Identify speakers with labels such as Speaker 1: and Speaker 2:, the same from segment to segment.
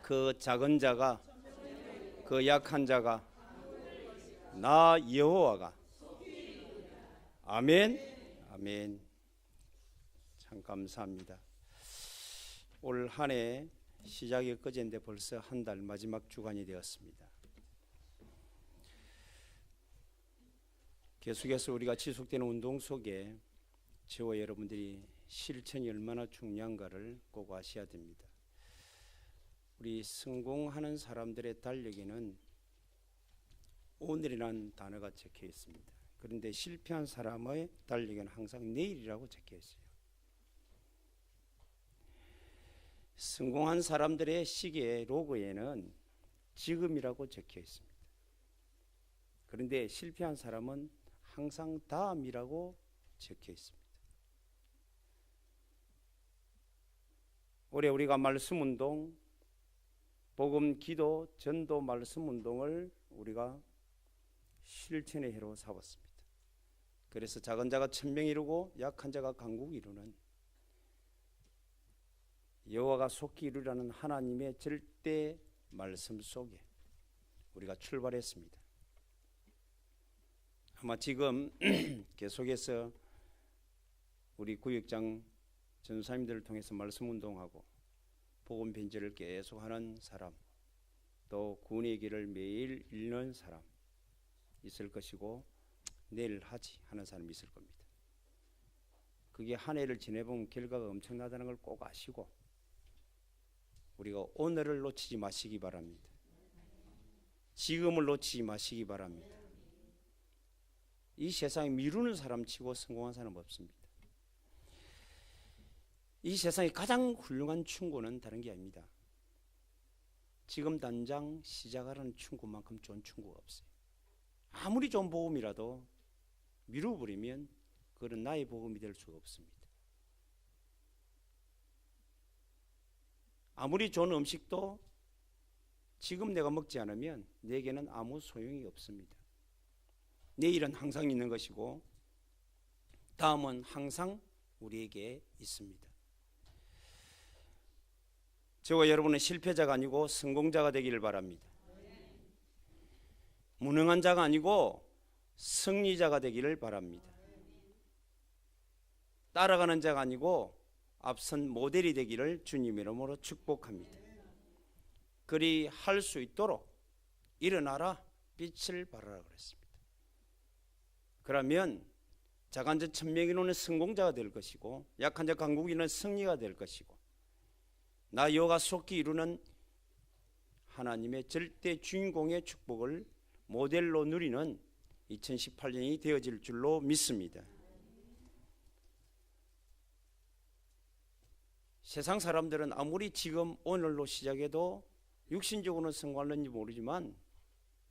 Speaker 1: 그 작은 자가, 그 약한 자가, 나 여호와가. 아멘. 아멘. 참 감사합니다. 올 한 해 시작이 엊그제인데 벌써 한 달 마지막 주간이 되었습니다. 계속해서 우리가 지속되는 운동 속에 저와 여러분들이 실천이 얼마나 중요한가를 꼭 아셔야 됩니다. 우리 성공하는 사람들의 달력에는 오늘이라는 단어가 적혀 있습니다. 그런데 실패한 사람의 달력에는 항상 내일이라고 적혀 있어요. 성공한 사람들의 시계 로고에는 지금이라고 적혀 있습니다. 그런데 실패한 사람은 항상 다음이라고 적혀 있습니다. 올해 우리가 말씀 운동, 복음, 기도, 전도, 말씀 운동을 우리가 실천의 해로 삼았습니다. 그래서 작은 자가 1000명 이루고 약한 자가 강국 이루는 여호와가 속히 이루라는 하나님의 절대 말씀 속에 우리가 출발했습니다. 아마 지금 계속해서 우리 구역장 전사님들을 통해서 말씀 운동하고 복음 편지를 계속하는 사람, 또 구원의 길을 매일 읽는 사람 있을 것이고 내일 하지 하는 사람이 있을 겁니다. 그게 한 해를 지내보면 결과가 엄청나다는 걸 꼭 아시고 우리가 오늘을 놓치지 마시기 바랍니다. 지금을 놓치지 마시기 바랍니다. 이 세상에 미루는 사람 치고 성공한 사람 없습니다. 이 세상에 가장 훌륭한 충고는 다른 게 아닙니다. 지금 당장 시작하라는 충고만큼 좋은 충고가 없어요. 아무리 좋은 복음이라도 미루어버리면 그건 나의 복음이 될 수가 없습니다. 아무리 좋은 음식도 지금 내가 먹지 않으면 내게는 아무 소용이 없습니다. 내일은 항상 있는 것이고 다음은 항상 우리에게 있습니다. 저와 여러분은 실패자가 아니고 성공자가 되기를 바랍니다. 무능한 자가 아니고 승리자가 되기를 바랍니다. 따라가는 자가 아니고 앞선 모델이 되기를 주님의 이름으로 축복합니다. 그리 할 수 있도록 일어나라, 빛을 발하라 그랬습니다. 그러면 작은 자 1000명 이루는 성공자가 될 것이고 약한 자 강국 이루는 승리가 될 것이고 나 여호와가 속히 이루는 하나님의 절대 주인공의 축복을 모델로 누리는 2018년이 되어질 줄로 믿습니다. 세상 사람들은 아무리 지금 오늘로 시작해도 육신적으로는 성공하는지 모르지만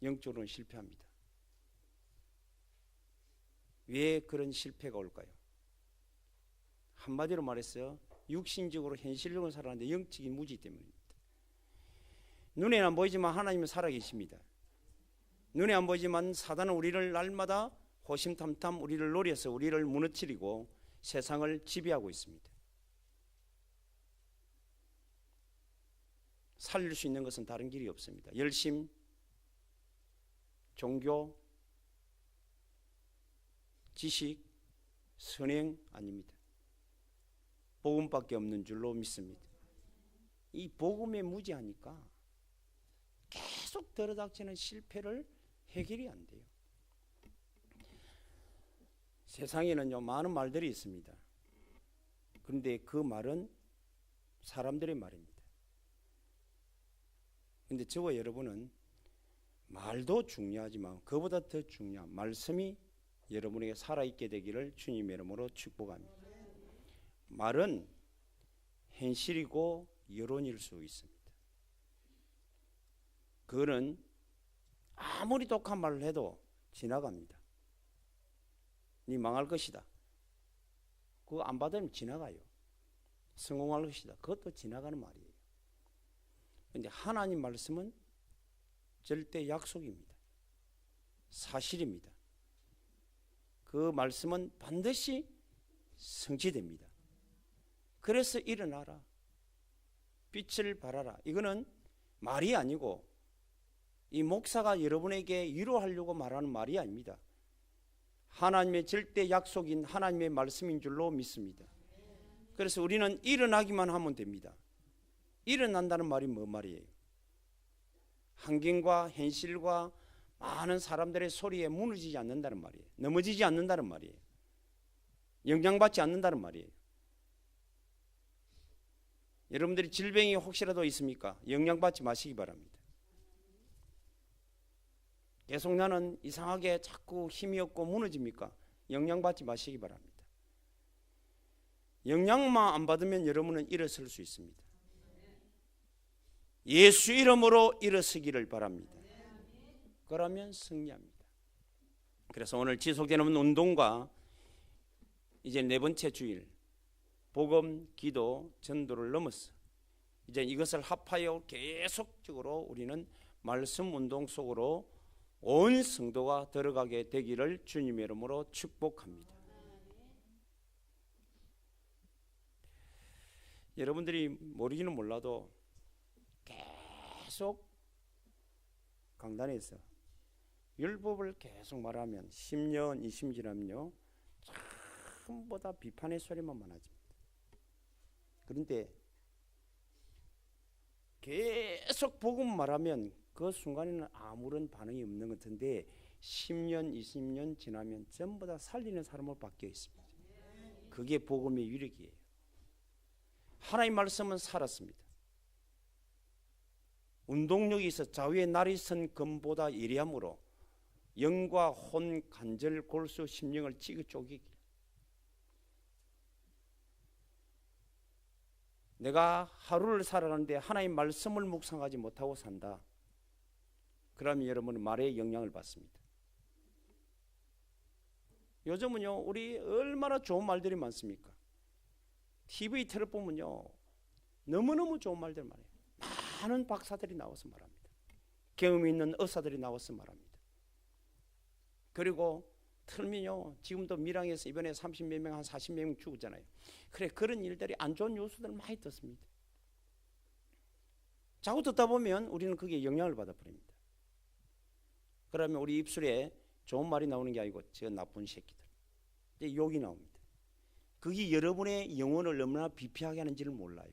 Speaker 1: 영적으로는 실패합니다. 왜 그런 실패가 올까요? 한마디로 말해서 육신적으로 현실적으로 살아가는데 영적인 무지 때문입니다. 눈에는 안 보이지만 하나님은 살아계십니다. 눈에 안 보이지만 사단은 우리를 날마다 호심탐탐 우리를 노려서 우리를 무너뜨리고 세상을 지배하고 있습니다. 살릴 수 있는 것은 다른 길이 없습니다. 열심, 종교, 지식, 선행 아닙니다. 복음밖에 없는 줄로 믿습니다. 이 복음에 무지하니까 계속 들어닥치는 실패를 해결이 안 돼요. 세상에는요 많은 말들이 있습니다. 그런데 그 말은 사람들의 말입니다. 그런데 저와 여러분은 말도 중요하지만 그보다 더 중요한 말씀이 여러분에게 살아있게 되기를 주님의 이름으로 축복합니다. 말은 현실이고 여론일 수 있습니다. 그거는 아무리 독한 말을 해도 지나갑니다. 네 망할 것이다. 그거 안 받으면 지나가요. 성공할 것이다. 그것도 지나가는 말이에요. 그런데 하나님 말씀은 절대 약속입니다. 사실입니다. 그 말씀은 반드시 성취됩니다. 그래서 일어나라, 빛을 발하라. 이거는 말이 아니고 이 목사가 여러분에게 위로하려고 말하는 말이 아닙니다. 하나님의 절대 약속인 하나님의 말씀인 줄로 믿습니다. 그래서 우리는 일어나기만 하면 됩니다. 일어난다는 말이 뭐 말이에요? 환경과 현실과 많은 사람들의 소리에 무너지지 않는다는 말이에요. 넘어지지 않는다는 말이에요. 영향받지 않는다는 말이에요. 여러분들이 질병이 혹시라도 있습니까? 영향받지 마시기 바랍니다. 계속 나는 이상하게 자꾸 힘이 없고 무너집니까? 영향받지 마시기 바랍니다. 영향만 안 받으면 여러분은 일어설 수 있습니다. 예수 이름으로 일어서기를 바랍니다. 그러면 승리합니다. 그래서 오늘 지속되는 운동과 이제 네 번째 주일 복음, 기도, 전도를 넘어서 이제 이것을 합하여 계속적으로 우리는 말씀 운동 속으로 온 성도가 들어가게 되기를 주님의 이름으로 축복합니다. 여러분들이 모르기는 몰라도 계속 강단에서 율법을 계속 말하면 10년, 20년 지나면요 전부 다 비판의 소리만 많아집니다. 그런데 계속 복음 말하면 그 순간에는 아무런 반응이 없는 것 같은데 10년, 20년 지나면 전부 다 살리는 사람으로 바뀌어 있습니다. 그게 복음의 유력이에요. 하나님 말씀은 살았습니다. 운동력이 있어 좌우에 날이 선 검보다 예리함으로 영과 혼, 관절, 골수, 심령을 찌그 쪼개기. 내가 하루를 살아가는데 하나님 말씀을 묵상하지 못하고 산다. 그러면 여러분은 말에 영향을 받습니다. 요즘은요 우리 얼마나 좋은 말들이 많습니까? TV 틀어보면요 너무너무 좋은 말들 많아요. 많은 박사들이 나와서 말합니다. 경험 있는 의사들이 나와서 말합니다. 그리고 틀면요 지금도 밀양에서 이번에 30몇 명, 한 40몇 명 죽었잖아요. 그래 그런 일들이 안 좋은 뉴스들 많이 듣습니다. 자꾸 듣다 보면 우리는 그게 영향을 받아버립니다. 그러면 우리 입술에 좋은 말이 나오는 게 아니고 저 나쁜 새끼들 이제 욕이 나옵니다. 그게 여러분의 영혼을 얼마나 비피하게 하는지를 몰라요.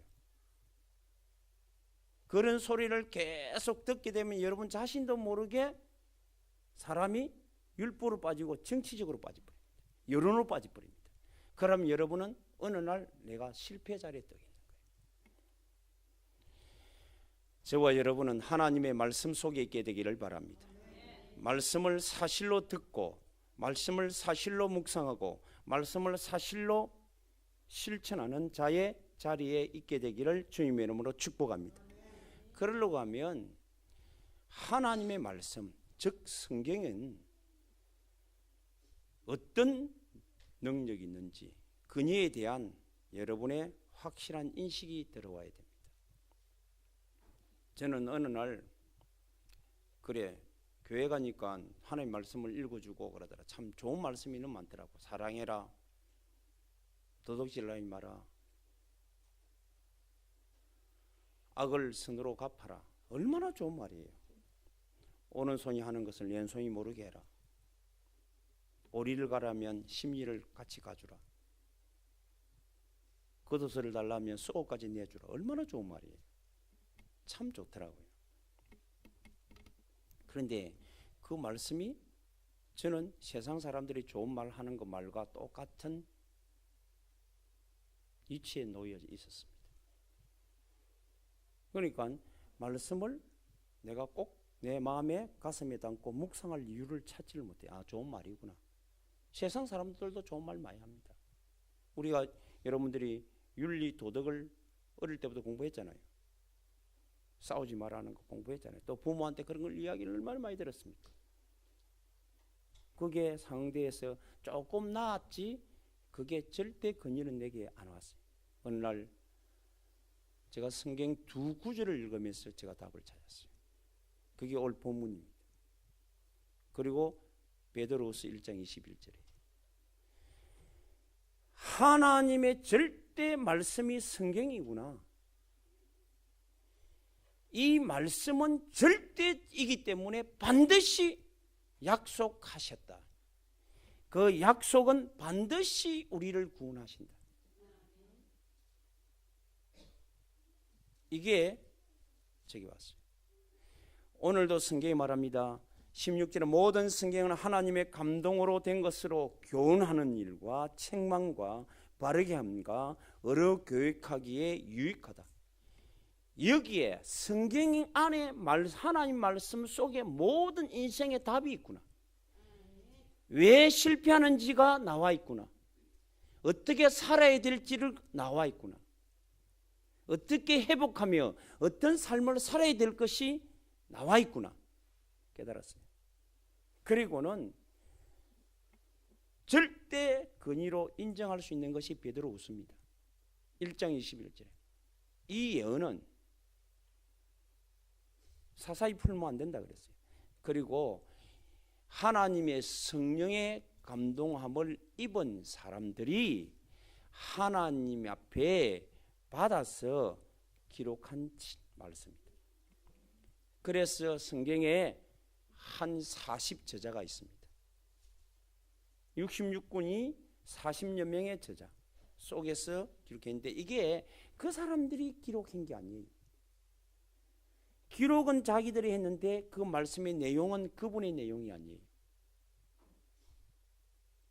Speaker 1: 그런 소리를 계속 듣게 되면 여러분 자신도 모르게 사람이 율법으로 빠지고 정치적으로 빠져버립니다. 여론으로 빠져버립니다. 그러면 여러분은 어느 날 내가 실패 자리에 떠 있는 거예요. 저와 여러분은 하나님의 말씀 속에 있게 되기를 바랍니다. 말씀을 사실로 듣고 말씀을 사실로 묵상하고 말씀을 사실로 실천하는 자의 자리에 있게 되기를 주님의 이름으로 축복합니다. 그러려고 하면 하나님의 말씀, 즉 성경은 어떤 능력이 있는지 그녀에 대한 여러분의 확실한 인식이 들어와야 됩니다. 저는 어느 날 그래 교회 가니까 하나님 말씀을 읽어주고 그러더라. 참 좋은 말씀이 너무 많더라고. 사랑해라, 도둑질하지 마라, 악을 선으로 갚아라. 얼마나 좋은 말이에요. 오른손이 하는 것을 왼손이 모르게 해라. 오리를 가라면 심리를 같이 가주라. 겉옷을 달라면 속옷까지 내주라. 얼마나 좋은 말이에요. 참 좋더라고요. 그런데 그 말씀이 저는 세상 사람들이 좋은 말 하는 그 말과 똑같은 위치에 놓여 있었습니다. 그러니까 말씀을 내가 꼭 내 마음에 가슴에 담고 묵상할 이유를 찾지를 못해. 아, 좋은 말이구나. 세상 사람들도 좋은 말 많이 합니다. 우리가 여러분들이 윤리 도덕을 어릴 때부터 공부했잖아요. 싸우지 말라는 거 공부했잖아요. 또 부모한테 그런 걸 이야기를 얼마나 많이 들었습니까? 그게 상대에서 조금 나았지 그게 절대 그녀는 내게 안 왔어요. 어느 날 제가 성경 두 구절을 읽으면서 제가 답을 찾았어요. 그게 오늘 본문입니다. 그리고 베드로후서 1장 21절에 하나님의 절대 말씀이 성경이구나. 이 말씀은 절대이기 때문에 반드시 약속하셨다. 그 약속은 반드시 우리를 구원하신다. 이게 저기 왔어요. 오늘도 성경이 말합니다. 16절에 모든 성경은 하나님의 감동으로 된 것으로 교훈하는 일과 책망과 바르게 함과 어려 교육하기에 유익하다. 여기에 성경 안에 하나님 말씀 속에 모든 인생의 답이 있구나. 왜 실패하는지가 나와 있구나. 어떻게 살아야 될지를 나와 있구나. 어떻게 회복하며 어떤 삶을 살아야 될 것이 나와 있구나 깨달았어요. 그리고는 절대 근위로 인정할 수 있는 것이 베드로후서입니다. 1장 21절에 이 예언은 사사히 풀면 안 된다 그랬어요. 그리고 하나님의 성령의 감동함을 입은 사람들이 하나님 앞에 받아서 기록한 말씀입니다. 그래서 성경에 한 40저자가 있습니다. 66군이 40여 명의 저자 속에서 기록했는데 이게 그 사람들이 기록한 게 아니에요. 기록은 자기들이 했는데 그 말씀의 내용은 그분의 내용이 아니에요.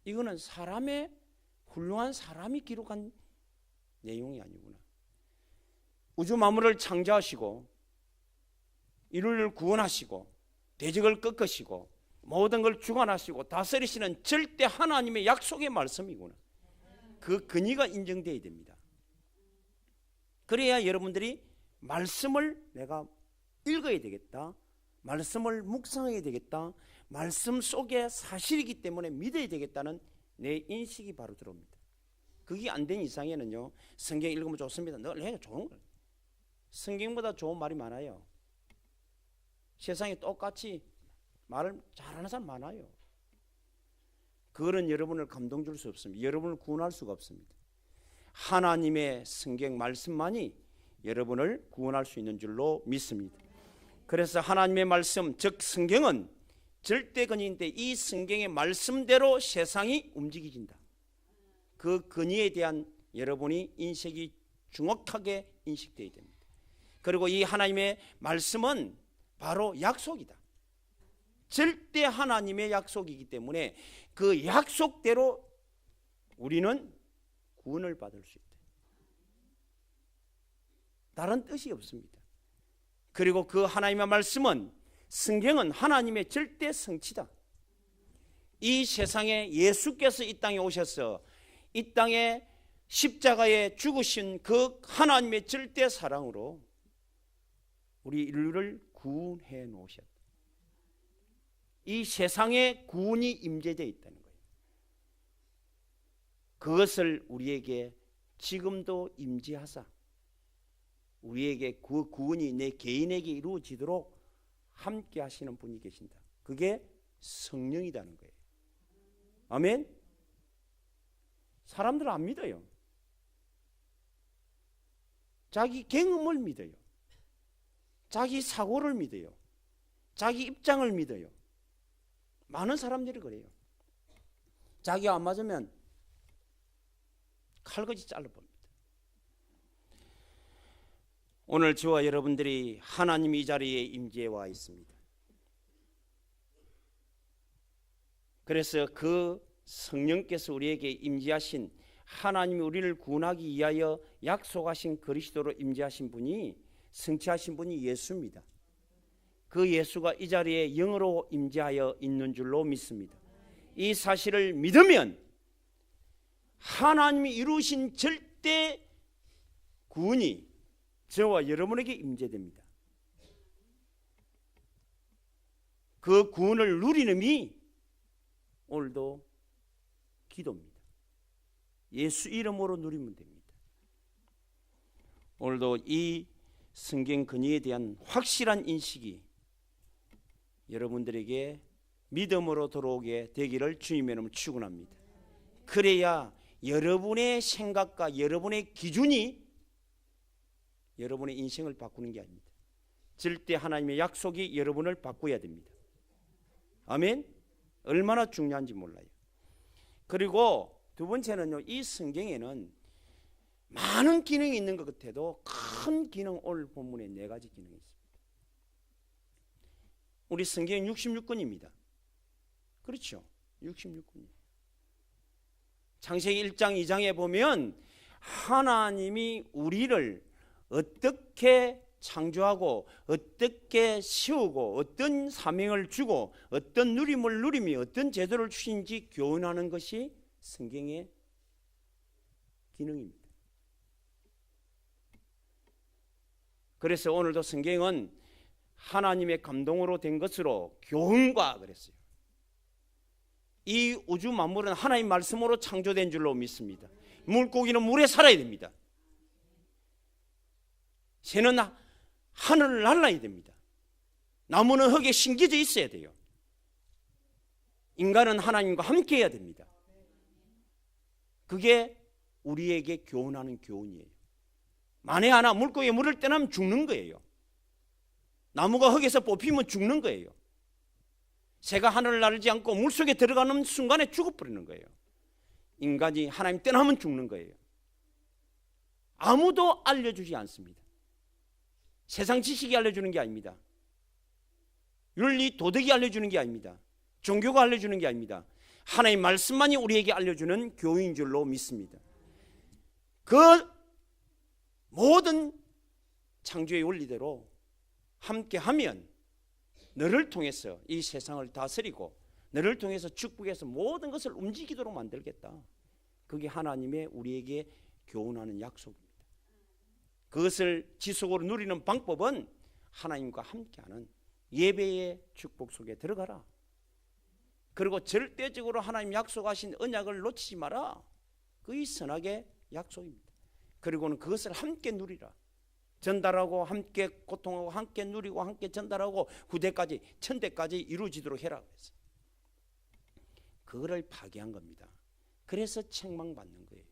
Speaker 1: 이거는 훌륭한 사람이 기록한 내용이 아니구나. 우주 만물을 창조하시고 인류를 구원하시고 대적을 꺾으시고 모든 걸 주관하시고 다스리시는 절대 하나님의 약속의 말씀이구나. 그 근위가 인정되어야 됩니다. 그래야 여러분들이 말씀을 내가 읽어야 되겠다. 말씀을 묵상해야 되겠다. 말씀 속에 사실이기 때문에 믿어야 되겠다는 내 인식이 바로 들어옵니다. 그게 안 된 이상에는요. 성경 읽으면 좋습니다. 내가 좋은 거예요. 성경보다 좋은 말이 많아요. 세상에 똑같이 말을 잘하는 사람 많아요. 그거는 여러분을 감동 줄 수 없습니다. 여러분을 구원할 수가 없습니다. 하나님의 성경 말씀만이 여러분을 구원할 수 있는 줄로 믿습니다. 그래서 하나님의 말씀, 즉 성경은 절대 근위인데 이 성경의 말씀대로 세상이 움직여진다. 그 근위에 대한 여러분이 인식이 정확하게 인식되어야 됩니다. 그리고 이 하나님의 말씀은 바로 약속이다. 절대 하나님의 약속이기 때문에 그 약속대로 우리는 구원을 받을 수 있다. 다른 뜻이 없습니다. 그리고 그 하나님의 말씀은 성경은 하나님의 절대 성취다. 이 세상에 예수께서 이 땅에 오셔서 이 땅에 십자가에 죽으신 그 하나님의 절대 사랑으로 우리 인류를 구원해 놓으셨다. 이 세상에 구원이 임재되어 있다는 거예요. 그것을 우리에게 지금도 임재하사 우리에게 그 구원이 내 개인에게 이루어지도록 함께 하시는 분이 계신다. 그게 성령이라는 거예요. 아멘? 사람들은 안 믿어요. 자기 경험을 믿어요. 자기 사고를 믿어요. 자기 입장을 믿어요. 많은 사람들이 그래요. 자기가 안 맞으면 칼같이 잘라봅니다. 오늘 저와 여러분들이 하나님 이 자리에 임재해 와 있습니다. 그래서 그 성령께서 우리에게 임재하신 하나님이 우리를 구원하기 위하여 약속하신 그리스도로 임재하신 분이 성취하신 분이 예수입니다. 그 예수가 이 자리에 영으로 임재하여 있는 줄로 믿습니다. 이 사실을 믿으면 하나님이 이루신 절대 구원이 저와 여러분에게 임재됩니다. 그 구원을 누리는 이 오늘도 기도입니다. 예수 이름으로 누리면 됩니다. 오늘도 이 성경 근위에 대한 확실한 인식이 여러분들에게 믿음으로 들어오게 되기를 주님의 이름으로 축원합니다. 그래야 여러분의 생각과 여러분의 기준이 여러분의 인생을 바꾸는 게 아닙니다. 절대 하나님의 약속이 여러분을 바꿔야 됩니다. 아멘. 얼마나 중요한지 몰라요. 그리고 두 번째는요, 이 성경에는 많은 기능이 있는 것 같아도 큰 기능, 오늘 본문에 4가지 기능이 있습니다. 우리 성경은 66권입니다. 그렇죠? 66권이에요. 창세기 1장 2장에 보면 하나님이 우리를 어떻게 창조하고 어떻게 세우고 어떤 사명을 주고 어떤 누림을 누림이 어떤 제도를 주신지 교훈하는 것이 성경의 기능입니다. 그래서 오늘도 성경은 하나님의 감동으로 된 것으로 교훈과 그랬어요. 이 우주 만물은 하나님 말씀으로 창조된 줄로 믿습니다. 물고기는 물에 살아야 됩니다. 새는 하늘을 날아야 됩니다. 나무는 흙에 심겨져 있어야 돼요. 인간은 하나님과 함께 해야 됩니다. 그게 우리에게 교훈하는 교훈이에요. 만에 하나 물고기에 물을 떠나면 죽는 거예요. 나무가 흙에서 뽑히면 죽는 거예요. 새가 하늘을 날지 않고 물속에 들어가는 순간에 죽어버리는 거예요. 인간이 하나님 떠나면 죽는 거예요. 아무도 알려주지 않습니다. 세상 지식이 알려주는 게 아닙니다. 윤리, 도덕이 알려주는 게 아닙니다. 종교가 알려주는 게 아닙니다. 하나님의 말씀만이 우리에게 알려주는 교훈인 줄로 믿습니다. 그 모든 창조의 원리대로 함께하면 너를 통해서 이 세상을 다스리고 너를 통해서 축복해서 모든 것을 움직이도록 만들겠다. 그게 하나님의 우리에게 교훈하는 약속입니다. 그것을 지속으로 누리는 방법은 하나님과 함께하는 예배의 축복 속에 들어가라. 그리고 절대적으로 하나님 약속하신 언약을 놓치지 마라. 그게 선악의 약속입니다. 그리고는 그것을 함께 누리라. 전달하고 함께 고통하고 함께 누리고 함께 전달하고 후대까지 천대까지 이루어지도록 해라 그랬어요. 그거를 파괴한 겁니다. 그래서 책망받는 거예요.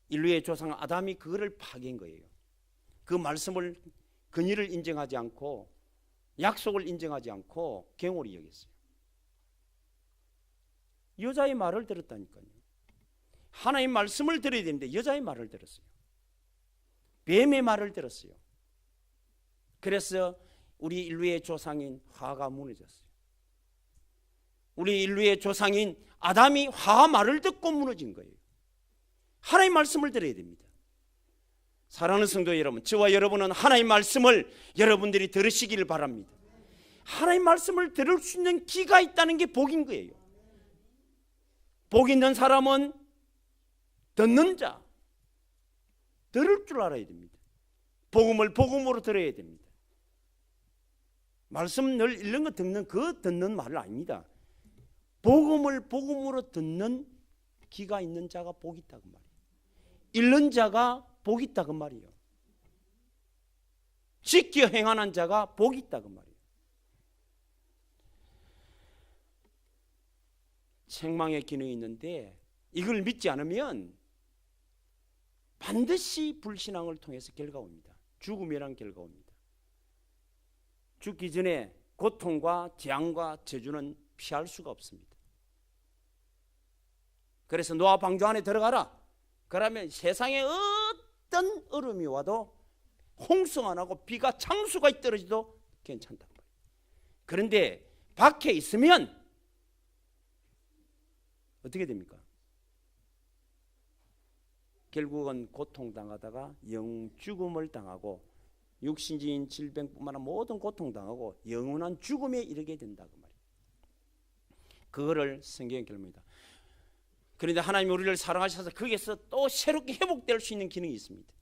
Speaker 1: 인류의 조상 아담이 그거를 파괴한 거예요. 그 말씀을 근의를 인정하지 않고 약속을 인정하지 않고 경홀히 여겼어요. 여자의 말을 들었다니까요. 하나님 말씀을 들어야 되는데 여자의 말을 들었어요. 뱀의 말을 들었어요. 그래서 우리 인류의 조상인 화가 무너졌어요. 우리 인류의 조상인 아담이 화 말을 듣고 무너진 거예요. 하나님 말씀을 들어야 됩니다. 사랑하는 성도 여러분, 저와 여러분은 하나님 말씀을 여러분들이 들으시기를 바랍니다. 하나님 말씀을 들을 수 있는 귀가 있다는 게 복인 거예요. 복 있는 사람은 듣는 자, 들을 줄 알아야 됩니다. 복음을 복음으로 들어야 됩니다. 말씀 늘 읽는 거 듣는 그 듣는 말은 아닙니다. 복음을 복음으로 듣는 귀가 있는 자가 복이 있다고 말이에요. 읽는 자가 복이 있다고 말이에요. 지켜 행하는 자가 복이 있다고 말이에요. 책망의 기능이 있는데 이걸 믿지 않으면 반드시 불신앙을 통해서 결과가 옵니다. 죽음이란 결과가 옵니다. 죽기 전에 고통과 재앙과 저주는 피할 수가 없습니다. 그래서 노아 방주 안에 들어가라. 그러면 세상에 어떤 얼음이 와도 홍수가 나고 비가 창수가 떨어지도 괜찮단 말이에요. 그런데 밖에 있으면 어떻게 됩니까? 결국은 고통당하다가 영죽음을 당하고 육신적인 질병뿐만 아니라 모든 고통당하고 영원한 죽음에 이르게 된다고 말이에요. 그거를 성경의 결론입니다. 그런데 하나님이 우리를 사랑하셔서 거기에서 또 새롭게 회복될 수 있는 기능이 있습니다.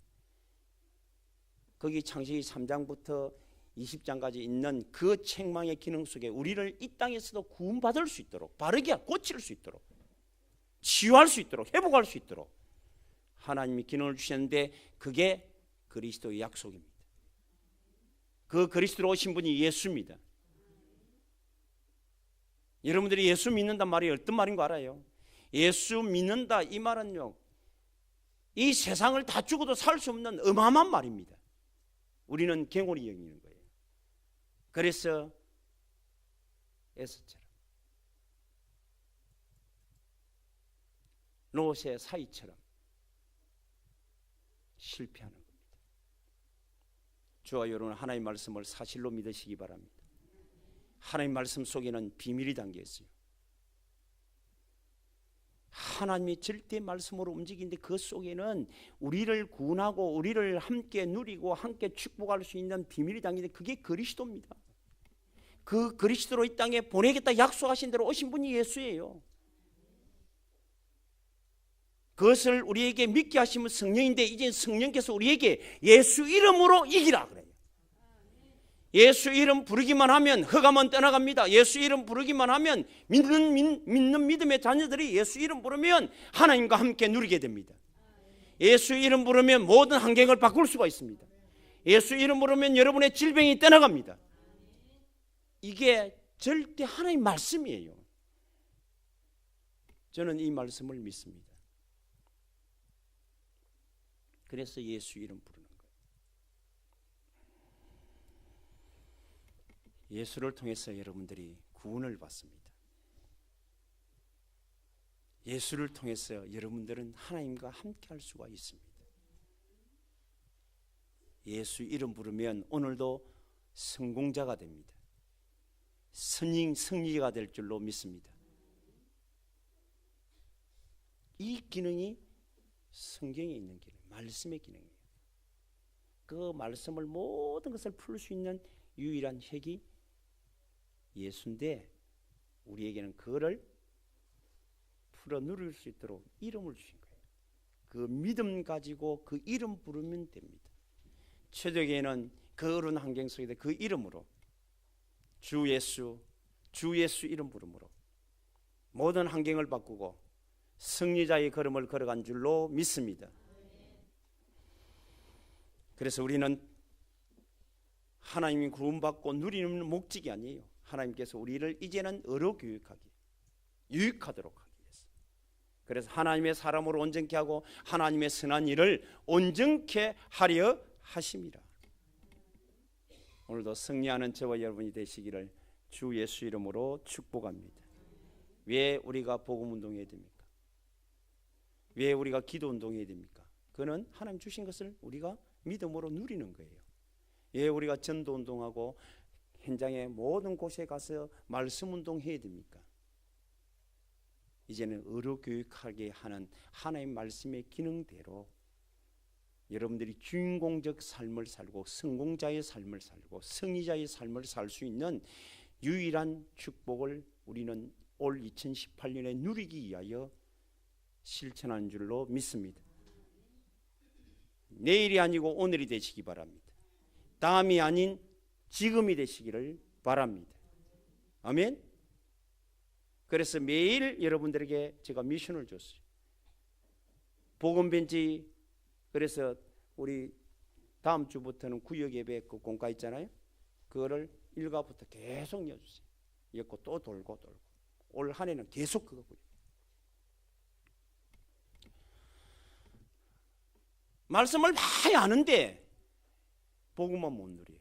Speaker 1: 거기 창세기 3장부터 20장까지 있는 그 책망의 기능 속에 우리를 이 땅에서도 구원받을 수 있도록 바르게 고칠 수 있도록 치유할 수 있도록 회복할 수 있도록 하나님이 기능을 주셨는데 그게 그리스도의 약속입니다. 그 그리스도로 오신 분이 예수입니다. 여러분들이 예수 믿는단 말이 어떤 말인 거 알아요? 예수 믿는다 이 말은요, 이 세상을 다 죽어도 살 수 없는 어마어마한 말입니다. 우리는 경홀히 여기는 거예요. 그래서 에서처럼 롯의 사이처럼 실패하는 겁니다. 저와 여러분 하나님의 말씀을 사실로 믿으시기 바랍니다. 하나님의 말씀 속에는 비밀이 담겨 있어요. 하나님이 절대 말씀으로 움직이는데 그 속에는 우리를 구원하고 우리를 함께 누리고 함께 축복할 수 있는 비밀이 담기는데 그게 그리스도입니다. 그 그리스도로 이 땅에 보내겠다 약속하신 대로 오신 분이 예수예요. 그것을 우리에게 믿게 하시면 성령인데 이제 성령께서 우리에게 예수 이름으로 이기라 그래요. 예수 이름 부르기만 하면 흑암은 떠나갑니다. 예수 이름 부르기만 하면 믿는 믿음의 자녀들이 예수 이름 부르면 하나님과 함께 누리게 됩니다. 예수 이름 부르면 모든 환경을 바꿀 수가 있습니다. 예수 이름 부르면 여러분의 질병이 떠나갑니다. 이게 절대 하나님의 말씀이에요. 저는 이 말씀을 믿습니다. 그래서 예수 이름 부르는 거예요. 예수를 통해서 여러분들이 구원을 받습니다. 예수를 통해서 여러분들은 하나님과 함께 할 수가 있습니다. 예수 이름 부르면 오늘도 성공자가 됩니다. 승리가 될 줄로 믿습니다. 이 기능이 성경에 있는 기능, 말씀의 기능이에요. 그 말씀을 모든 것을 풀 수 있는 유일한 핵이 예수인데 우리에게는 그거를 풀어 누릴 수 있도록 이름을 주신 거예요. 그 믿음 가지고 그 이름 부르면 됩니다. 최적에는 그 어려운 환경 속에서 그 이름으로 주 예수 이름 부름으로 모든 환경을 바꾸고 승리자의 걸음을 걸어간 줄로 믿습니다. 그래서 우리는 하나님이 구원받고 누리는 목적이 아니에요. 하나님께서 우리를 이제는 의로 유익하도록 하기 위해서. 그래서 하나님의 사람으로 온전케 하고 하나님의 선한 일을 온전케 하려 하심이라. 오늘도 승리하는 저와 여러분이 되시기를 주 예수 이름으로 축복합니다. 왜 우리가 복음 운동해야 됩니까? 왜 우리가 기도 운동해야 됩니까? 그는 하나님 주신 것을 우리가 믿음으로 누리는 거예요. 왜 우리가 전도 운동하고 현장의 모든 곳에 가서 말씀 운동해야 됩니까? 이제는 의로 교육하게 하는 하나님의 말씀의 기능대로 여러분들이 주인공적 삶을 살고 성공자의 삶을 살고 승리자의 삶을 살 수 있는 유일한 축복을 우리는 올 2018년에 누리기 위하여 실천하는 줄로 믿습니다. 내일이 아니고 오늘이 되시기 바랍니다. 다음이 아닌 지금이 되시기를 바랍니다. 아멘. 그래서 매일 여러분들에게 제가 미션을 줬어요. 복음벤치. 그래서 우리 다음 주부터는 구역 예배 그 공과 있잖아요. 그거를 일과부터 계속 이어주세요. 이었고 또 돌고 올 한 해는 계속 그거고요. 말씀을 많이 아는데 복음만 못 누려요.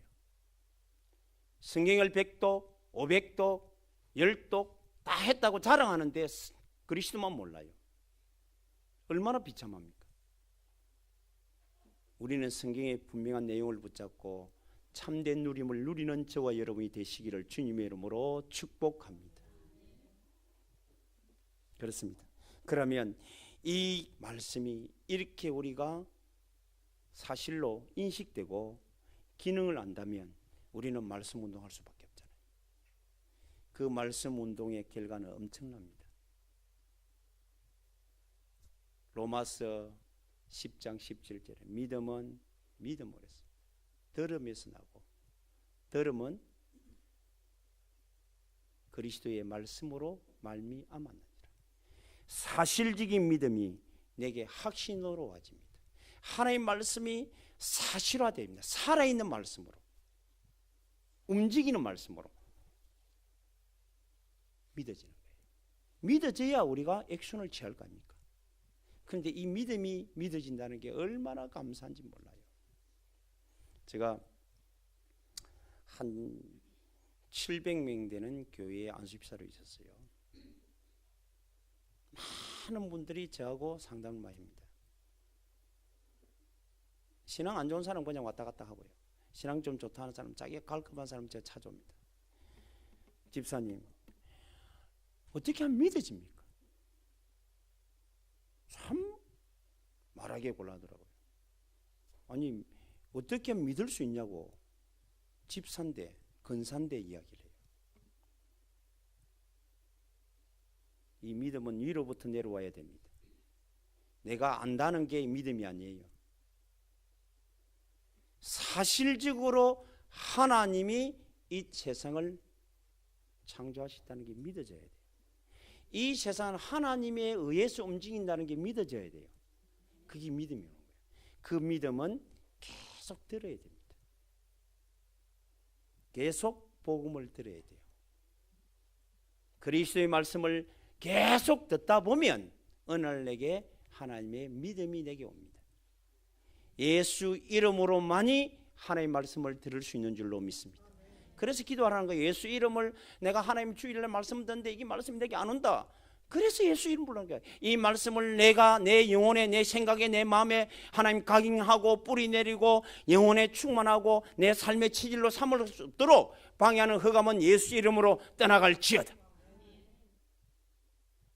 Speaker 1: 성경을 100독, 500독, 10독 다 했다고 자랑하는데 그리스도만 몰라요. 얼마나 비참합니까? 우리는 성경의 분명한 내용을 붙잡고 참된 누림을 누리는 저와 여러분이 되시기를 주님의 이름으로 축복합니다. 그렇습니다. 그러면 이 말씀이 이렇게 우리가 사실로 인식되고 기능을 안다면 우리는 말씀 운동할 수밖에 없잖아요. 그 말씀 운동의 결과는 엄청납니다. 로마서 10장 17절에 믿음은 믿음으로 했어요. 들음에서 나고 들음은 그리스도의 말씀으로 말미암았느니라. 사실적인 믿음이 내게 확신으로 와집니다. 하나님의 말씀이 사실화됩니다. 살아있는 말씀으로, 움직이는 말씀으로 믿어지는 거예요. 믿어져야 우리가 액션을 취할 거 아닙니까? 그런데 이 믿음이 믿어진다는 게 얼마나 감사한지 몰라요. 제가 한 700명 되는 교회에 안수집사로 있었어요. 많은 분들이 저하고 상담을 많이 합니다. 신앙 안 좋은 사람 그냥 왔다 갔다 하고요. 신앙 좀 좋다 하는 사람, 자기가 깔끔한 사람 저 찾아옵니다. 집사님, 어떻게 하면 믿어집니까? 참 말하기에 곤란하더라고요. 아니, 어떻게 하면 믿을 수 있냐고 집사인데, 근사인데 이야기를 해요. 이 믿음은 위로부터 내려와야 됩니다. 내가 안다는 게 믿음이 아니에요. 사실적으로 하나님이 이 세상을 창조하셨다는 게 믿어져야 돼요. 이 세상은 하나님에 의해서 움직인다는 게 믿어져야 돼요. 그게 믿음이 오는 거예요. 그 믿음은 계속 들어야 됩니다. 계속 복음을 들어야 돼요. 그리스도의 말씀을 계속 듣다 보면 어느 날 내게 하나님의 믿음이 내게 옵니다. 예수 이름으로만이 하나님의 말씀을 들을 수 있는 줄로 믿습니다. 그래서 기도하라는 거예요. 예수 이름을 내가 하나님 주일날 말씀 듣는데 이 말씀이 내게 안 온다. 그래서 예수 이름 부르는 거예요. 이 말씀을 내가 내 영혼에, 내 생각에, 내 마음에 하나님 각인하고 뿌리 내리고 영혼에 충만하고 내 삶의 체질로 삼을 수 없도록 방해하는 흑암은 예수 이름으로 떠나갈지어다.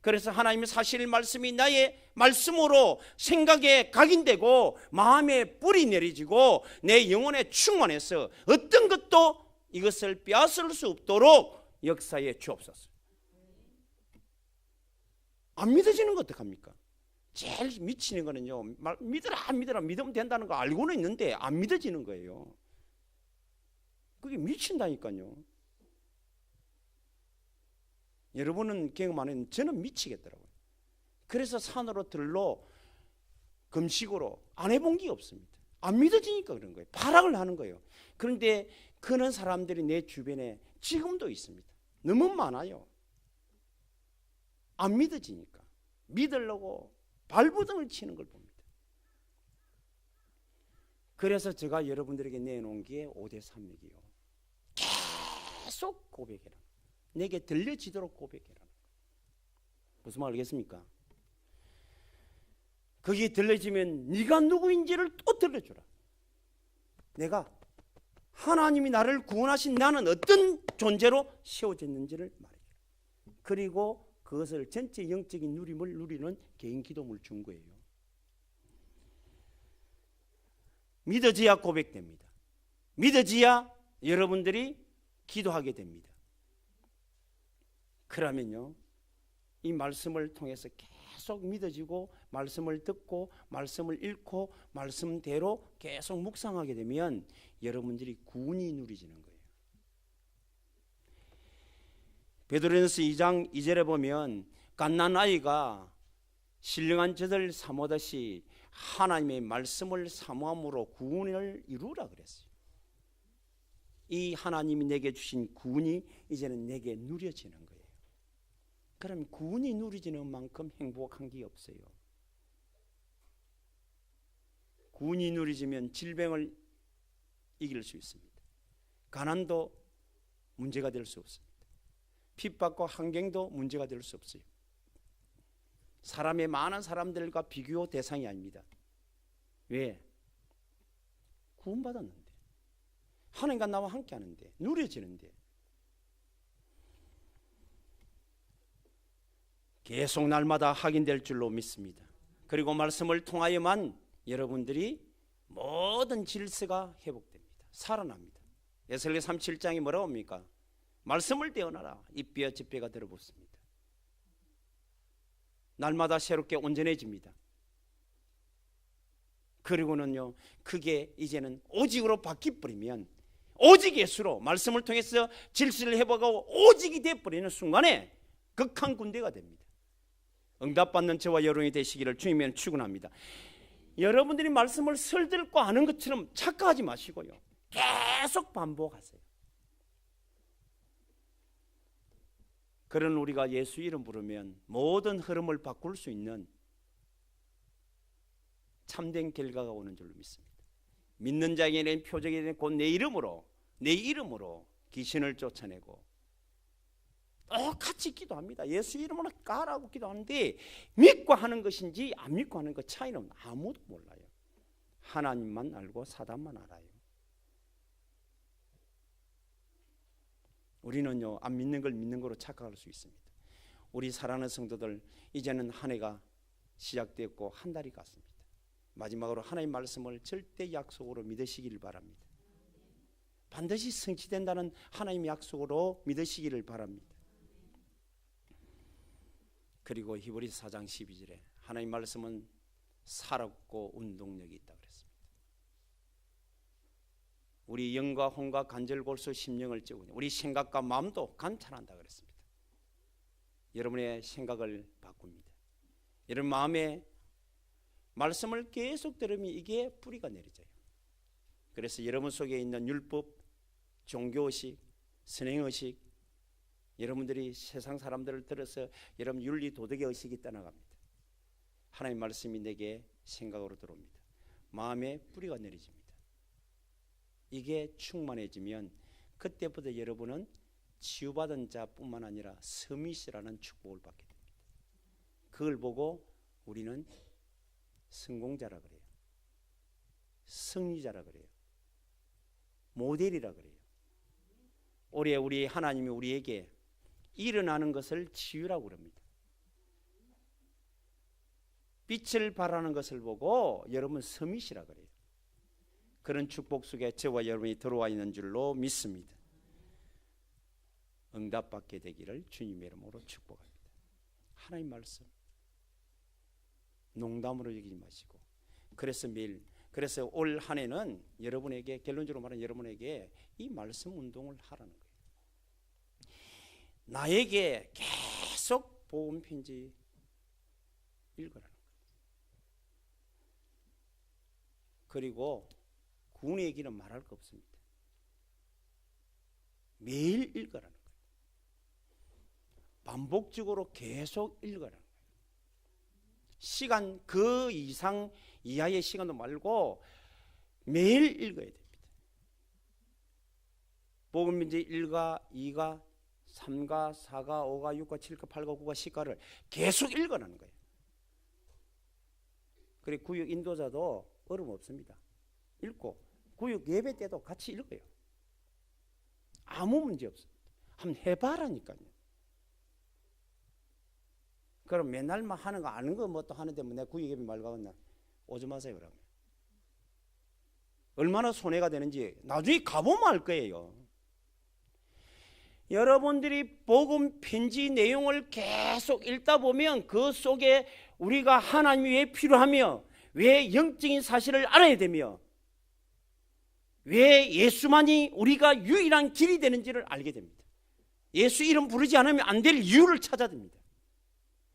Speaker 1: 그래서 하나님의 사실 말씀이 나의 말씀으로 생각에 각인되고 마음에 뿌리 내리지고 내 영혼에 충만해서 어떤 것도 이것을 빼앗을 수 없도록 역사에 주옵소서. 안 믿어지는 거 어떡합니까? 제일 미치는 거는요, 믿어라 믿으면 된다는 거 알고는 있는데 안 믿어지는 거예요. 그게 미친다니까요. 여러분은 경험 안 했는데 저는 미치겠더라고요. 그래서 산으로 들러 금식으로 안 해본 게 없습니다. 안 믿어지니까 그런 거예요. 발악을 하는 거예요. 그런데 그런 사람들이 내 주변에 지금도 있습니다. 너무 많아요. 안 믿어지니까 믿으려고 발부등을 치는 걸 봅니다. 그래서 제가 여러분들에게 내놓은 게 5대 산맥이요. 계속 고백해라. 내게 들려지도록 고백해라. 무슨 말 알겠습니까? 거기에 들려지면 네가 누구인지를 또 들려주라. 내가 하나님이 나를 구원하신 나는 어떤 존재로 세워졌는지를 말해주라. 그리고 그것을 전체 영적인 누림을 누리는 개인 기도를 준 거예요. 믿어져야 고백됩니다. 믿어져야 여러분들이 기도하게 됩니다. 그러면요, 이 말씀을 통해서 계속 믿어지고 말씀을 듣고 말씀을 읽고 말씀대로 계속 묵상하게 되면 여러분들이 구원이 누리지는 거예요. 베드로전서 2장 2절에 보면 갓난아이가 신령한 젖을 사모하듯이 하나님의 말씀을 사모함으로 구원을 이루라 그랬어요. 이 하나님이 내게 주신 구원이 이제는 내게 누려지는 거예요. 그럼 구원이 누려지는 만큼 행복한 게 없어요. 구원이 누려지면 질병을 이길 수 있습니다. 가난도 문제가 될 수 없습니다. 핍박과 환경도 문제가 될 수 없어요. 사람의 많은 사람들과 비교 대상이 아닙니다. 왜? 구원받았는데, 하나님과 나와 함께 하는데, 누려지는데, 계속 날마다 확인될 줄로 믿습니다. 그리고 말씀을 통하여만 여러분들이 모든 질서가 회복됩니다. 살아납니다. 에스겔 37장이 뭐라고 합니까? 말씀을 떼어놔라. 이 뼈 저 뼈가 들어붙습니다. 날마다 새롭게 온전해집니다. 그리고는요, 그게 이제는 오직으로 바뀌어버리면 오직 예수로 말씀을 통해서 질서를 회복하고 오직이 되어버리는 순간에 극한 군대가 됩니다. 응답받는 저와 여러분이 되시기를 주님은 축원합니다. 여러분들이 말씀을 설득고 아는 것처럼 착각하지 마시고요, 계속 반복하세요. 그런 우리가 예수 이름 부르면 모든 흐름을 바꿀 수 있는 참된 결과가 오는 줄로 믿습니다. 믿는 자에게는 표적이 되는 곧 내 이름으로 귀신을 쫓아내고 똑같이 기도합니다. 예수 이름으로 가라고 기도하는데 믿고 하는 것인지 안 믿고 하는 것 차이는 아무도 몰라요. 하나님만 알고 사단만 알아요. 우리는요, 안 믿는 걸 믿는 거로 착각할 수 있습니다. 우리 사랑하는 성도들, 이제는 한 해가 시작되었고 한 달이 갔습니다. 마지막으로 하나님의 말씀을 절대 약속으로 믿으시기를 바랍니다. 반드시 성취된다는 하나님의 약속으로 믿으시기를 바랍니다. 그리고 히브리서 4장 12절에 하나님 말씀은 살았고 운동력이 있다 그랬습니다. 우리 영과 혼과 관절골수 심령을 찌우니 우리 생각과 마음도 관찰한다 그랬습니다. 여러분의 생각을 바꿉니다. 여러분 마음에 말씀을 계속 들으면 이게 뿌리가 내려져요. 그래서 여러분 속에 있는 율법, 종교의식, 선행의식, 여러분들이 세상 사람들을 들어서 여러분 윤리 도덕의 의식이 떠나갑니다. 하나님의 말씀이 내게 생각으로 들어옵니다. 마음에 뿌리가 내려집니다. 이게 충만해지면 그때부터 여러분은 치유받은 자뿐만 아니라 서밋이라는 축복을 받게 됩니다. 그걸 보고 우리는 성공자라 그래요. 승리자라 그래요. 모델이라 그래요. 올해 우리 하나님이 우리에게 일어나는 것을 치유라고 그럽니다. 빛을 발하는 것을 보고 여러분 서밋이라 그래요. 그런 축복 속에 저와 여러분이 들어와 있는 줄로 믿습니다. 응답받게 되기를 주님의 이름으로 축복합니다. 하나님 말씀 농담으로 여기지 마시고 그래서 올 한 해는 여러분에게 결론적으로 말하면 여러분에게 이 말씀 운동을 하라는 거예요. 나에게 계속 복음 편지 읽으라는 거예요. 그리고 구원의 길은 말할 거 없습니다. 매일 읽으라는 거예요. 반복적으로 계속 읽으라는 거예요. 시간 그 이상 이하의 시간도 말고 매일 읽어야 됩니다. 복음 이제 1가 2가 3가 4가 5가 6가 7가 8가 9가 10가를 계속 읽으라는 거예요. 그리고 구역 인도자도 어려움 없습니다. 읽고 구역 예배 때도 같이 읽어요. 아무 문제 없습니다. 한번 해봐라니까요. 그럼 맨날만 하는 거 아는 거 뭐 또 하는데 뭐 내 구역 예배 말고 하겠나? 오지 마세요 그러면. 얼마나 손해가 되는지 나중에 가보면 알 거예요. 여러분들이 복음 편지 내용을 계속 읽다 보면 그 속에 우리가 하나님이 왜 필요하며 왜 영적인 사실을 알아야 되며 왜 예수만이 우리가 유일한 길이 되는지를 알게 됩니다. 예수 이름 부르지 않으면 안 될 이유를 찾아야 됩니다.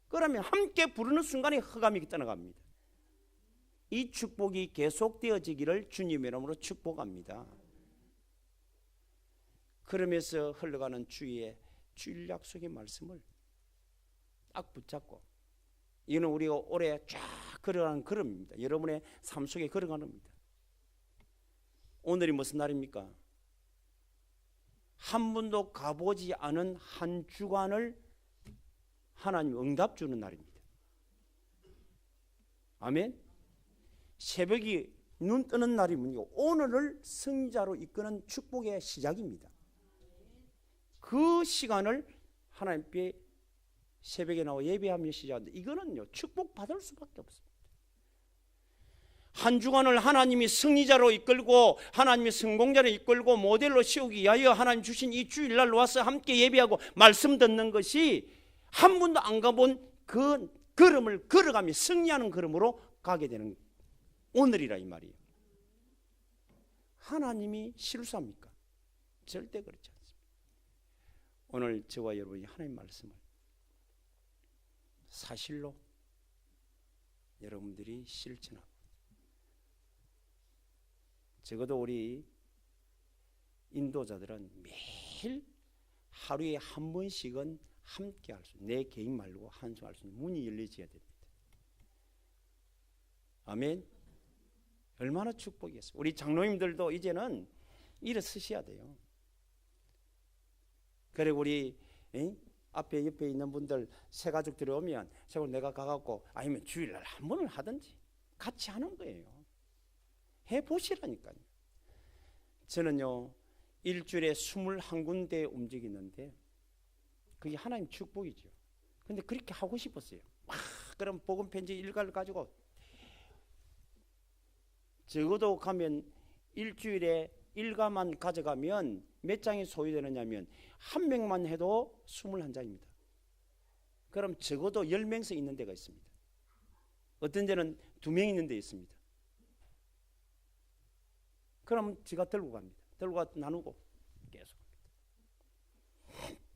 Speaker 1: 그러면 함께 부르는 순간에 흑암이 떠나갑니다. 이 축복이 계속되어지기를 주님의 이름으로 축복합니다. 그러면서 흘러가는 주의 주일 약속의 말씀을 딱 붙잡고 이는 우리가 올해 쫙 걸어가는 걸음입니다. 여러분의 삶 속에 걸어가는 겁니다. 오늘이 무슨 날입니까? 한 번도 가보지 않은 한 주간을 하나님 응답 주는 날입니다. 아멘. 새벽이 눈 뜨는 날이면요 오늘을 승자로 이끄는 축복의 시작입니다. 그 시간을 하나님께 새벽에 나와 예배하며 시작하는데 이거는요 축복 받을 수밖에 없습니다. 한 주간을 하나님이 승리자로 이끌고 하나님이 성공자로 이끌고 모델로 세우기 위하여 하나님 주신 이 주일날 와서 함께 예배하고 말씀 듣는 것이 한 번도 안 가본 그 걸음을 걸어가며 승리하는 걸음으로 가게 되는 오늘이라 이 말이에요. 하나님이 실수합니까? 절대 그렇지 않습니다. 오늘 저와 여러분이 하나님 말씀을 사실로 여러분들이 실천하고 적어도 우리 인도자들은 매일 하루에 한 번씩은 함께 할 수, 내 개인 말고 한수할 수 있는 문이 열려져야 됩니다. 아멘. 얼마나 축복이겠어요. 우리 장로님들도 이제는 일어서셔야 돼요. 그리고 우리 앞에 옆에 있는 분들 새 가족들이 오면 세월 내가 가갖고 아니면 주일날 한 번을 하든지 같이 하는 거예요. 해보시라니까요. 저는요 일주일에 21군데 움직이는데 그게 하나님 축복이죠. 근데 그렇게 하고 싶었어요. 그럼 복음 편지 일가를 가지고 적어도 가면 일주일에 일가만 가져가면 몇 장이 소요되느냐면 한 명만 해도 21장입니다. 그럼 적어도 10명씩 있는 데가 있습니다. 어떤 데는 2명 있는 데 있습니다. 그럼 제가 들고 갑니다. 들고 가 나누고 계속 합니다.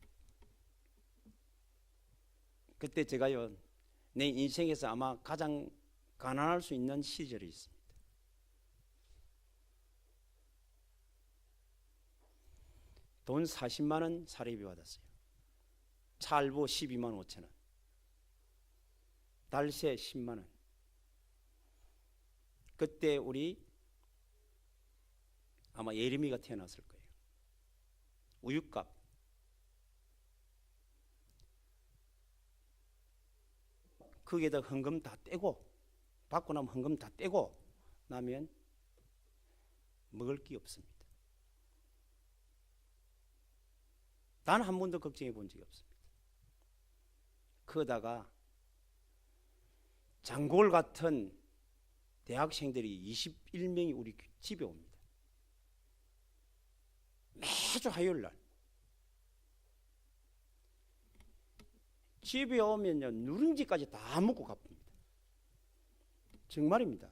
Speaker 1: 그때 제가요 내 인생에서 아마 가장 가난할 수 있는 시절이 있습니다. 돈 40만 원 사례비 받았어요. 차 할부 12만 5천 원, 달세 10만 원. 그때 우리 아마 예림이가 태어났을 거예요. 우유값 거기에다 헌금 다 떼고 받고 나면 헌금 다 떼고 나면 먹을 게 없습니다. 단 한 번도 걱정해 본 적이 없습니다. 그러다가 장골 같은 대학생들이 21명이 우리 집에 옵니다. 매주 화요일날 집에 오면요 누룽지까지 다 먹고 갚습니다. 정말입니다.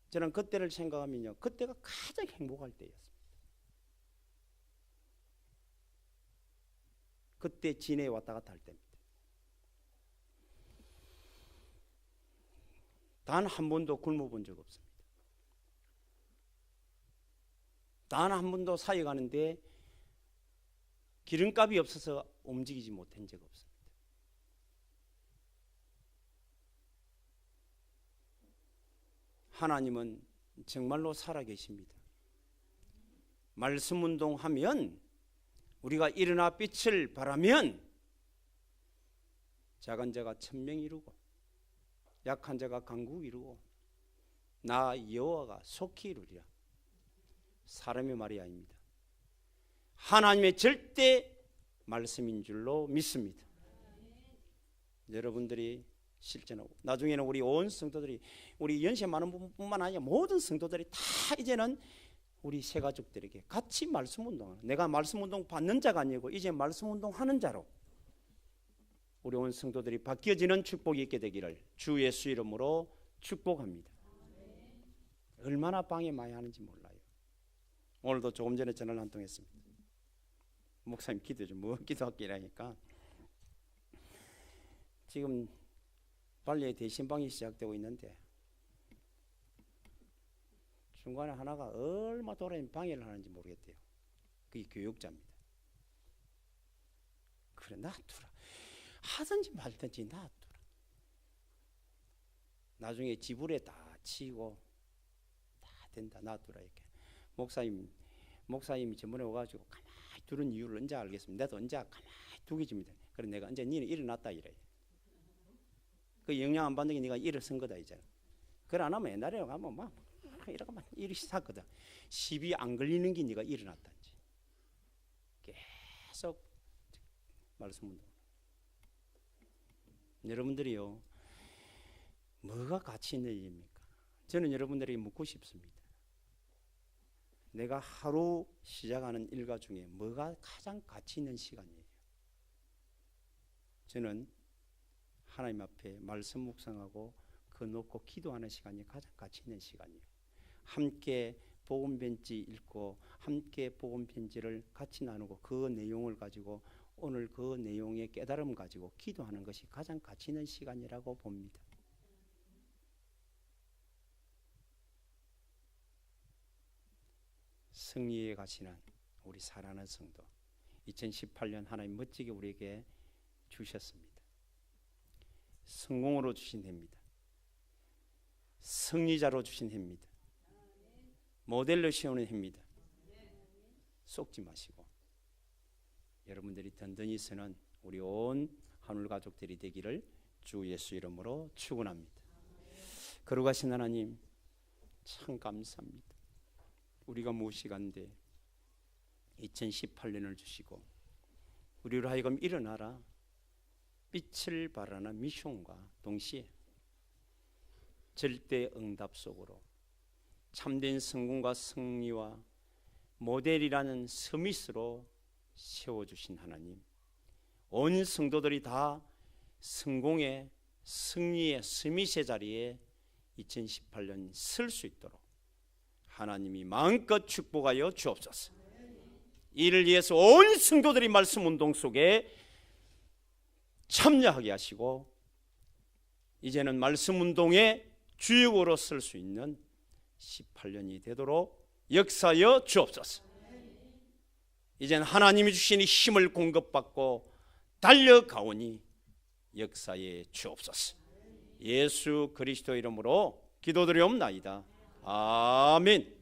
Speaker 1: 저는 그때를 생각하면요 그때가 가장 행복할 때였습니다. 그때 진해에 왔다 갔다 할 때입니다. 단 한 번도 굶어본 적 없습니다. 단 한 번도 사회 가는데 기름값이 없어서 움직이지 못한 적 없습니다. 하나님은 정말로 살아계십니다. 말씀 운동하면 우리가 일어나 빛을 발하면 작은 자가 1000명 이루고 약한 자가 강국 이루고 나 여호와가 속히 이루리라. 사람의 말이 아닙니다. 하나님의 절대 말씀인 줄로 믿습니다. 여러분들이 실천하고 나중에는 우리 온 성도들이 우리 연세 많은 분뿐만 아니라 모든 성도들이 다 이제는 우리 새 가족들에게 같이 말씀 운동하는, 내가 말씀 운동 받는 자가 아니고 이제 말씀 운동 하는 자로 우리 온 성도들이 바뀌어지는 축복이 있게 되기를 주 예수 이름으로 축복합니다. 얼마나 방해 많이 하는지 몰라요. 오늘도 조금 전에 전화를 한 통 했습니다. 목사님 기도 좀 뭐 기도할게라니까 지금 발리에 대신방이 시작되고 있는데 중간에 하나가 얼마 돌아다니면 방해를 하는지 모르겠대요. 그게 교육자입니다. 그래 놔두라. 하든지 말든지 놔두라. 나중에 지불에 다 치고 다 된다 놔두라 이렇게. 목사님이 저번에 와가지고 가만히 두는 이유를 언제 알겠습니다. 나도 언제 가만히 두게 줍니다. 그래 내가 언제 니는 일어났다 이래. 그 영향 안 받는 게 네가 일을 쓴 거다 이제. 그래 안 하면 옛날에 가면 막 이러고만 일이 샀거든. 시비 안 걸리는 게 네가 일어났단지. 계속 말씀합니다. 여러분들이요 뭐가 가치 있는 일입니까? 저는 여러분들에게 묻고 싶습니다. 내가 하루 시작하는 일과 중에 뭐가 가장 가치 있는 시간이에요? 저는 하나님 앞에 말씀 묵상하고 그 놓고 기도하는 시간이 가장 가치 있는 시간이에요. 함께 복음 편지 읽고 함께 복음 편지를 같이 나누고 그 내용을 가지고 오늘 그 내용의 깨달음 가지고 기도하는 것이 가장 가치 있는 시간이라고 봅니다. 승리에 가시는 우리 사랑하는 성도 2018년 하나님 멋지게 우리에게 주셨습니다. 성공으로 주신 해입니다. 승리자로 주신 해입니다. 모델로 세우는 해입니다. 속지 마시고 여러분들이 든든히 서는 우리 온 하늘 가족들이 되기를 주 예수 이름으로 축원합니다. 거룩하신 하나님, 참 감사합니다. 우리가 무시간데 2018년을 주시고 우리로 하여금 일어나라 빛을 발하는 미션과 동시에 절대 응답 속으로 참된 성공과 승리와 모델이라는 서밋으로 세워주신 하나님, 온 성도들이 다 성공의 승리의 서밋의 자리에 2018년 설 수 있도록 하나님이 마음껏 축복하여 주옵소서. 이를 위해서 온 성도들이 말씀 운동 속에 참여하게 하시고 이제는 말씀 운동의 주역으로 설 수 있는 18년이 되도록 역사하여 주옵소서. 이제는 하나님이 주신 힘을 공급받고 달려가오니 역사에 주옵소서. 예수 그리스도 이름으로 기도드리옵나이다. 아멘.